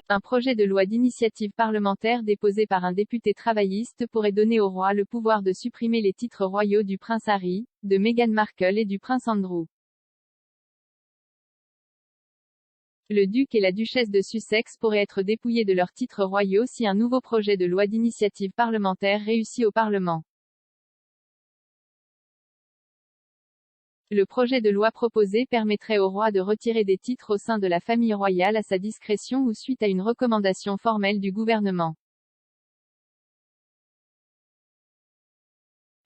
Un projet de loi d'initiative parlementaire déposé par un député travailliste pourrait donner au roi le pouvoir de supprimer les titres royaux du prince Harry, de Meghan Markle et du prince Andrew. Le duc et la duchesse de Sussex pourraient être dépouillés de leurs titres royaux si un nouveau projet de loi d'initiative parlementaire réussit au Parlement. Le projet de loi proposé permettrait au roi de retirer des titres au sein de la famille royale à sa discrétion ou suite à une recommandation formelle du gouvernement.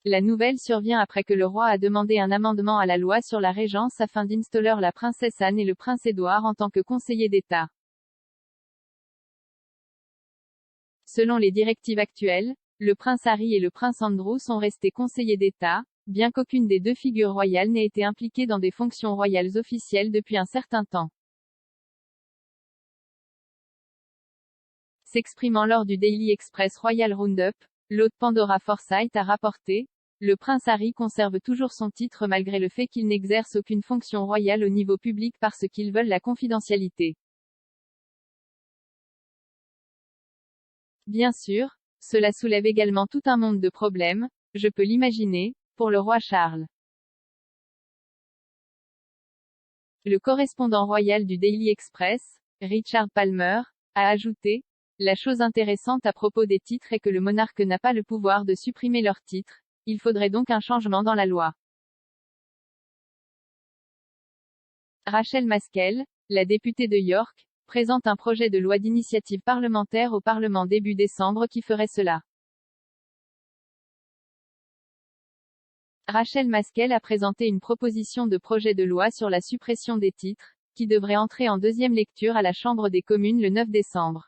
La nouvelle survient après que le roi a demandé un amendement à la loi sur la régence afin d'installer la princesse Anne et le prince Édouard en tant que conseillers d'État. Selon les directives actuelles, le prince Harry et le prince Andrew sont restés conseillers d'État, bien qu'aucune des deux figures royales n'ait été impliquée dans des fonctions royales officielles depuis un certain temps. S'exprimant lors du Daily Express Royal Roundup, l'hôte Pandora Forsyth a rapporté: le prince Harry conserve toujours son titre malgré le fait qu'il n'exerce aucune fonction royale au niveau public parce qu'ils veulent la confidentialité. Bien sûr, cela soulève également tout un monde de problèmes, je peux l'imaginer, pour le roi Charles. Le correspondant royal du Daily Express, Richard Palmer, a ajouté: la chose intéressante à propos des titres est que le monarque n'a pas le pouvoir de supprimer leurs titres, il faudrait donc un changement dans la loi. Rachel Maskell, la députée de York, présente un projet de loi d'initiative parlementaire au Parlement début décembre qui ferait cela. Rachel Maskell a présenté une proposition de projet de loi sur la suppression des titres, qui devrait entrer en deuxième lecture à la Chambre des communes le 9 décembre.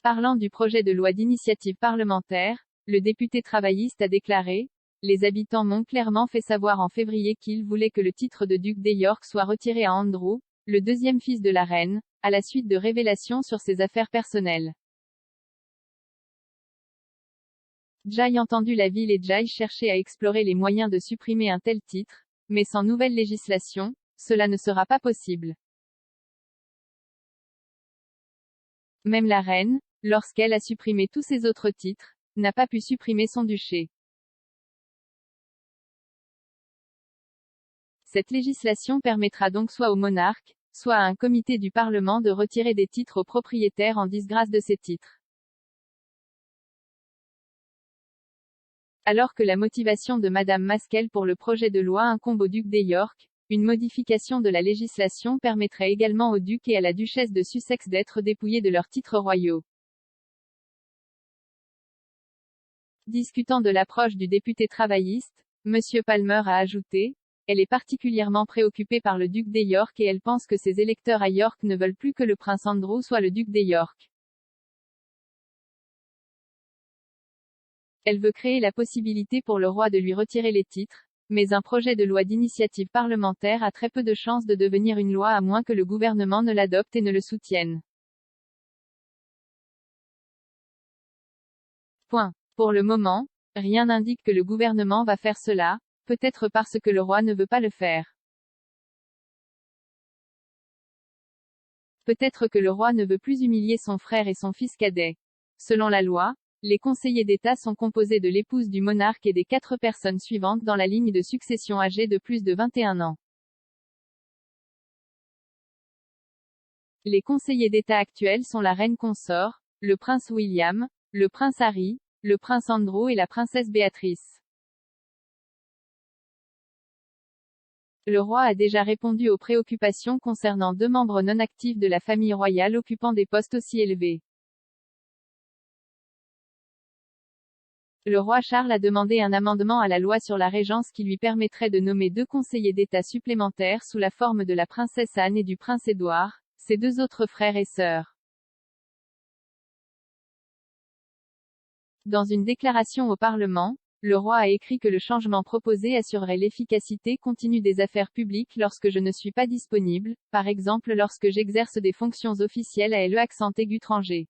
Parlant du projet de loi d'initiative parlementaire, le député travailliste a déclaré: les habitants m'ont clairement fait savoir en février qu'ils voulaient que le titre de duc d'York soit retiré à Andrew, le deuxième fils de la reine, à la suite de révélations sur ses affaires personnelles. Jai entendu la ville et Jai cherchait à explorer les moyens de supprimer un tel titre, mais sans nouvelle législation, cela ne sera pas possible. Même la reine, lorsqu'elle a supprimé tous ses autres titres, n'a pas pu supprimer son duché. Cette législation permettra donc soit au monarque, soit à un comité du Parlement de retirer des titres aux propriétaires en disgrâce de ces titres. Alors que la motivation de Madame Maskell pour le projet de loi incombe au duc d'York, une modification de la législation permettrait également au duc et à la duchesse de Sussex d'être dépouillés de leurs titres royaux. Discutant de l'approche du député travailliste, M. Palmer a ajouté: elle est particulièrement préoccupée par le duc d'York et elle pense que ses électeurs à York ne veulent plus que le prince Andrew soit le duc d'York. Elle veut créer la possibilité pour le roi de lui retirer les titres, mais un projet de loi d'initiative parlementaire a très peu de chances de devenir une loi à moins que le gouvernement ne l'adopte et ne le soutienne. Point. Pour le moment, rien n'indique que le gouvernement va faire cela, peut-être parce que le roi ne veut pas le faire. Peut-être que le roi ne veut plus humilier son frère et son fils cadet. Selon la loi, les conseillers d'État sont composés de l'épouse du monarque et des 4 personnes suivantes dans la ligne de succession âgées de plus de 21 ans. Les conseillers d'État actuels sont la reine consort, le prince William, le prince Harry, le prince Andrew et la princesse Béatrice. Le roi a déjà répondu aux préoccupations concernant 2 membres non actifs de la famille royale occupant des postes aussi élevés. Le roi Charles a demandé un amendement à la loi sur la régence qui lui permettrait de nommer 2 conseillers d'État supplémentaires sous la forme de la princesse Anne et du prince Édouard, ses 2 autres frères et sœurs. Dans une déclaration au Parlement, le roi a écrit que le changement proposé assurerait l'efficacité continue des affaires publiques lorsque je ne suis pas disponible, par exemple lorsque j'exerce des fonctions officielles à l'accent aigu étranger.